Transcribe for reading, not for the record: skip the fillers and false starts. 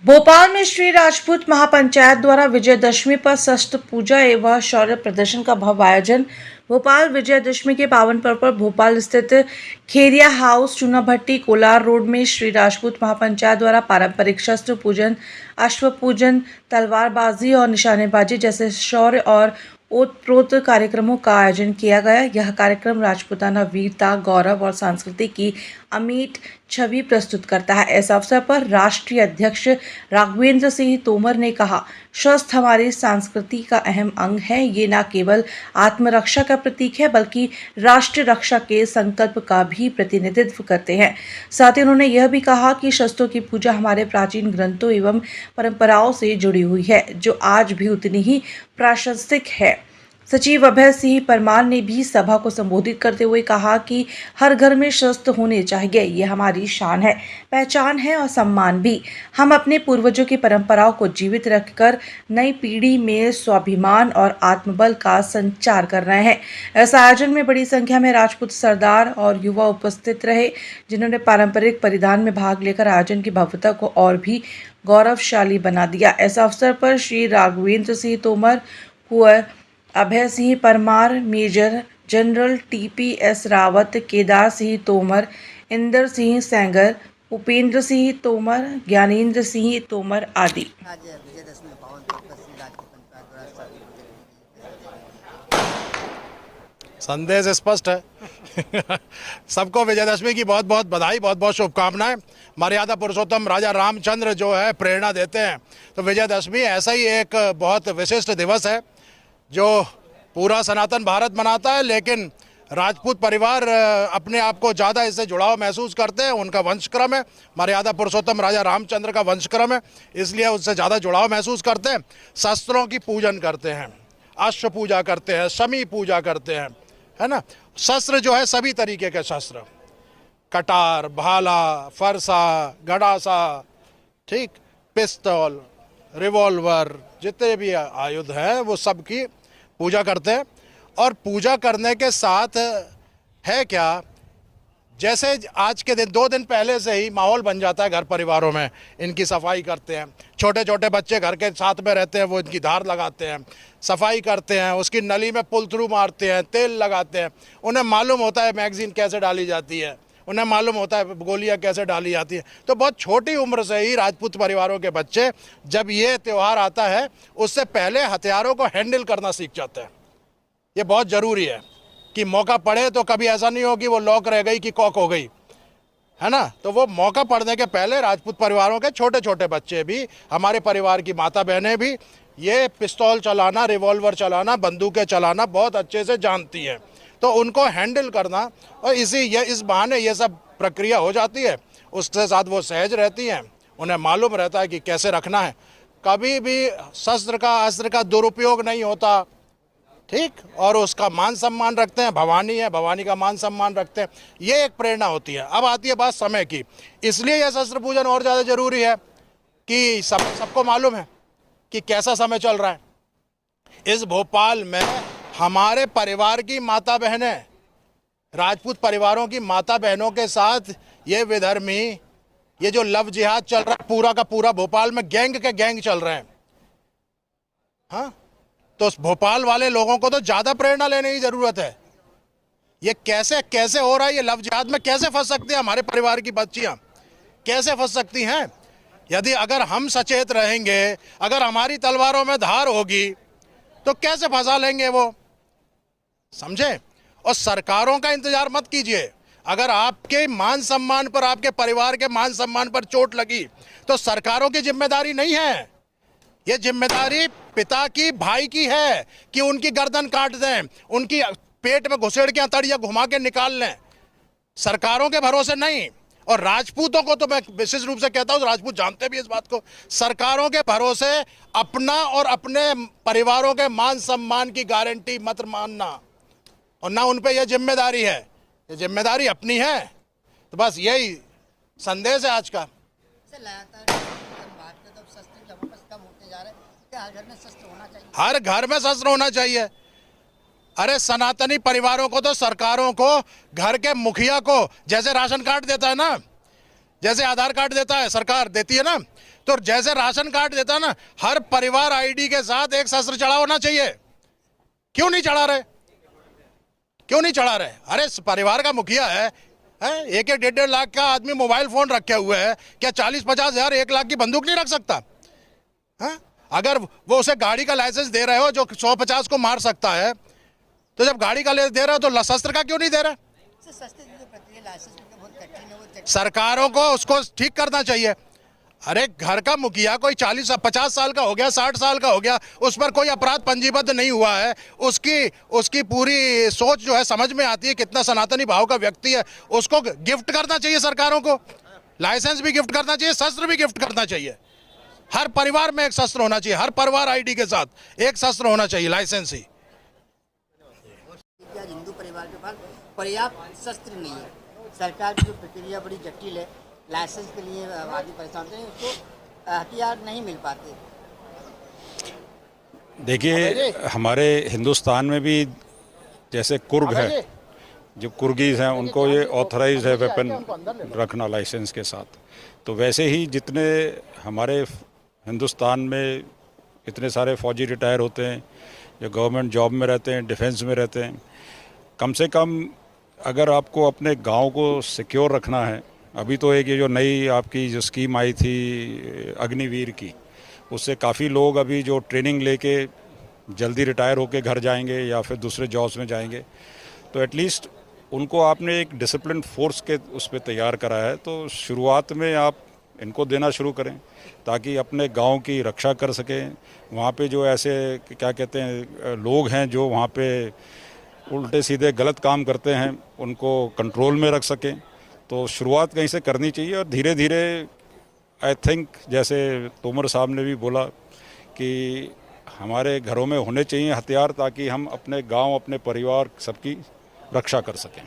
भोपाल में श्री राजपूत महापंचायत द्वारा विजयदशमी पर शस्त्र पूजा एवं शौर्य प्रदर्शन का भव्य आयोजन। भोपाल विजयदशमी के पावन पर्व पर भोपाल स्थित खेरिया हाउस चूनाभट्टी कोलार रोड में श्री राजपूत महापंचायत द्वारा पारंपरिक शस्त्र पूजन, अश्व पूजन, तलवारबाजी और निशानेबाजी जैसे शौर्य और ओतप्रोत कार्यक्रमों का आयोजन किया गया। यह कार्यक्रम राजपूताना वीरता, गौरव और संस्कृति की अमिट छवि प्रस्तुत करता है। इस अवसर पर राष्ट्रीय अध्यक्ष राघवेंद्र सिंह तोमर ने कहा, शस्त्र हमारी संस्कृति का अहम अंग है। ये न केवल आत्मरक्षा का प्रतीक है बल्कि राष्ट्र रक्षा के संकल्प का भी प्रतिनिधित्व करते हैं। साथ ही उन्होंने यह भी कहा कि शस्त्रों की पूजा हमारे प्राचीन ग्रंथों एवं परंपराओं से जुड़ी हुई है, जो आज भी उतनी ही प्रासंगिक है। सचिव अभय सिंह परमार ने भी सभा को संबोधित करते हुए कहा कि हर घर में शस्त्र होने चाहिए। ये हमारी शान है, पहचान है और सम्मान भी। हम अपने पूर्वजों की परंपराओं को जीवित रखकर नई पीढ़ी में स्वाभिमान और आत्मबल का संचार कर रहे हैं। इस आयोजन में बड़ी संख्या में राजपूत सरदार और युवा उपस्थित रहे, जिन्होंने पारंपरिक परिधान में भाग लेकर आयोजन की भव्यता को और भी गौरवशाली बना दिया। इस अवसर पर Shri Raghavendra Singh Tomar, Kunwar Abhay Singh Parmar, major general TPS Rawat, Kedar Singh Tomar, Inder Singh Sengar, Upendra Singh Tomar, Gyanendra Singh Tomar आदि। आज विजयदशमी का पावन पर्व पर श्री राजपूत पंचायत द्वारा संदेश स्पष्ट है। सबको विजयदशमी की बहुत बहुत बधाई, बहुत बहुत शुभकामनाएं। मर्यादा पुरुषोत्तम राजा रामचंद्र जो है प्रेरणा देते हैं, तो विजयदशमी ऐसा ही एक बहुत विशिष्ट दिवस है जो पूरा सनातन भारत मनाता है, लेकिन राजपूत परिवार अपने आप को ज़्यादा इससे जुड़ाव महसूस करते हैं। उनका वंशक्रम है, मर्यादा पुरुषोत्तम राजा रामचंद्र का वंशक्रम है, इसलिए उससे ज़्यादा जुड़ाव महसूस करते हैं। शस्त्रों की पूजन करते हैं, अश्व पूजा करते हैं, शमी पूजा करते हैं, है ना। शस्त्र जो है सभी तरीके के शस्त्र, कटार, भाला, फरसा, गड़ासा, ठीक, पिस्तौल, रिवॉल्वर, जितने भी आयुध हैं वो सब की पूजा करते हैं। और पूजा करने के साथ है क्या, जैसे आज के दिन 2 दिन पहले से ही माहौल बन जाता है घर परिवारों में, इनकी सफाई करते हैं। छोटे छोटे बच्चे घर के साथ में रहते हैं, वो इनकी धार लगाते हैं, सफाई करते हैं, उसकी नली में पुल थ्रू मारते हैं, तेल लगाते हैं। उन्हें मालूम होता है मैगजीन कैसे डाली जाती है, उन्हें मालूम होता है गोलियां कैसे डाली जाती है। तो बहुत छोटी उम्र से ही राजपूत परिवारों के बच्चे जब ये त्यौहार आता है उससे पहले हथियारों को हैंडल करना सीख जाते हैं। ये बहुत ज़रूरी है कि मौका पड़े तो कभी ऐसा नहीं हो कि वो लॉक रह गई कि कॉक हो गई, है ना। तो वो मौका पड़ने के पहले राजपूत परिवारों के छोटे छोटे बच्चे भी, हमारे परिवार की माता बहनें भी ये पिस्तौल चलाना, रिवॉल्वर चलाना, बंदूकें चलाना बहुत अच्छे से जानती हैं। तो उनको हैंडल करना, और इस बहाने ये सब प्रक्रिया हो जाती है, उसके साथ वो सहज रहती हैं, उन्हें मालूम रहता है कि कैसे रखना है। कभी भी शस्त्र का, अस्त्र का दुरुपयोग नहीं होता, ठीक, और उसका मान सम्मान रखते हैं। भवानी है, भवानी का मान सम्मान रखते हैं, ये एक प्रेरणा होती है। अब आती है बात समय की, इसलिए यह शस्त्र पूजन और ज़्यादा जरूरी है कि सबको मालूम है कि कैसा समय चल रहा है। इस भोपाल में हमारे परिवार की माता बहनें, राजपूत परिवारों की माता बहनों के साथ ये विधर्मी, ये जो लव जिहाद चल रहा है पूरा का पूरा भोपाल में, गैंग के गैंग चल रहे हैं। हाँ, तो भोपाल वाले लोगों को तो ज़्यादा प्रेरणा लेने की ज़रूरत है। ये कैसे कैसे हो रहा है, ये लव जिहाद में कैसे फंस सकती हैं हमारे परिवार की बच्चियाँ, कैसे फंस सकती हैं। यदि अगर हम सचेत रहेंगे, अगर हमारी तलवारों में धार होगी तो कैसे फंसा लेंगे वो, समझे। और सरकारों का इंतजार मत कीजिए। अगर आपके मान सम्मान पर, आपके परिवार के मान सम्मान पर चोट लगी तो सरकारों की जिम्मेदारी नहीं है, ये जिम्मेदारी पिता की, भाई की है कि उनकी गर्दन काट दें, उनकी पेट में घुसेड़ के अतड़ियां घुमा के निकाल लें, सरकारों के भरोसे नहीं। और राजपूतों को तो मैं विशेष रूप से कहता हूं, राजपूत जानते भी इस बात को, सरकारों के भरोसे अपना और अपने परिवारों के मान सम्मान की गारंटी मत मानना, और ना उन पे यह जिम्मेदारी है, ये जिम्मेदारी अपनी है। तो बस यही संदेश है आज का। हर घर में शस्त्र होना चाहिए, हर घर में शस्त्र होना चाहिए। अरे सनातनी परिवारों को तो, सरकारों को, घर के मुखिया को, जैसे राशन कार्ड देता है ना, जैसे आधार कार्ड देता है सरकार, देती है ना, तो जैसे राशन कार्ड देता ना, हर परिवार आईडी के साथ एक शस्त्र चढ़ा होना चाहिए। क्यों नहीं चढ़ा रहे? क्यों नहीं चढ़ा रहे? अरे परिवार का मुखिया है, एक 1.5 लाख का आदमी मोबाइल फोन रखे हुए है, क्या 40-50 हजार 1 लाख की बंदूक नहीं रख सकता? अगर वो उसे गाड़ी का लाइसेंस दे रहे हो जो 150 को मार सकता है, तो जब गाड़ी का दे रहे हो तो शस्त्र का क्यों नहीं दे रहे? सस्ते की जो प्रक्रिया लाइसेंस की बहुत कठिन है, वो सरकारों को उसको ठीक करना चाहिए। अरे घर का मुखिया कोई 40-50 साल का हो गया, 60 साल का हो गया, उस पर कोई अपराध पंजीबद्ध नहीं हुआ है, उसकी पूरी सोच जो है समझ में आती है, कितना सनातनी भाव का व्यक्ति है, उसको गिफ्ट करना चाहिए सरकारों को। लाइसेंस भी गिफ्ट करना चाहिए, शस्त्र भी गिफ्ट करना चाहिए। हर परिवार में एक शस्त्र होना चाहिए, हर परिवार आईडी के साथ एक शस्त्र होना चाहिए, लाइसेंस ही। आज हिंदू परिवार के पास पर्याप्त शस्त्र नहीं है। सरकार की जो प्रक्रिया बड़ी जटिल है, लाइसेंस के लिए आदमी परेशान होते हैं, उसको हथियार नहीं मिल पाते। देखिए, हमारे हिंदुस्तान में भी जैसे कुर्ग है, जो कुर्गीज़ हैं, उनको ये ऑथराइज है वेपन रखना लाइसेंस के साथ। तो वैसे ही जितने हमारे हिंदुस्तान में इतने सारे फौजी रिटायर होते हैं, जो गवर्नमेंट जॉब में रहते हैं, डिफेंस में रहते हैं, कम से कम अगर आपको अपने गांव को सिक्योर रखना है, अभी तो एक ये जो नई आपकी जो स्कीम आई थी अग्निवीर की, उससे काफ़ी लोग अभी जो ट्रेनिंग लेके जल्दी रिटायर होके घर जाएंगे या फिर दूसरे जॉब्स में जाएंगे, तो एटलीस्ट उनको आपने एक डिसिप्लिन फोर्स के उस पर तैयार करा है। तो शुरुआत में आप इनको देना शुरू करें ताकि अपने गांव की रक्षा कर सकें। वहाँ पे जो ऐसे क्या कहते हैं लोग हैं जो वहाँ पे उल्टे सीधे गलत काम करते हैं, उनको कंट्रोल में रख सकें। तो शुरुआत कहीं से करनी चाहिए और धीरे धीरे आई थिंक जैसे तोमर साहब ने भी बोला कि हमारे घरों में होने चाहिए हथियार, ताकि हम अपने गांव, अपने परिवार सबकी रक्षा कर सकें।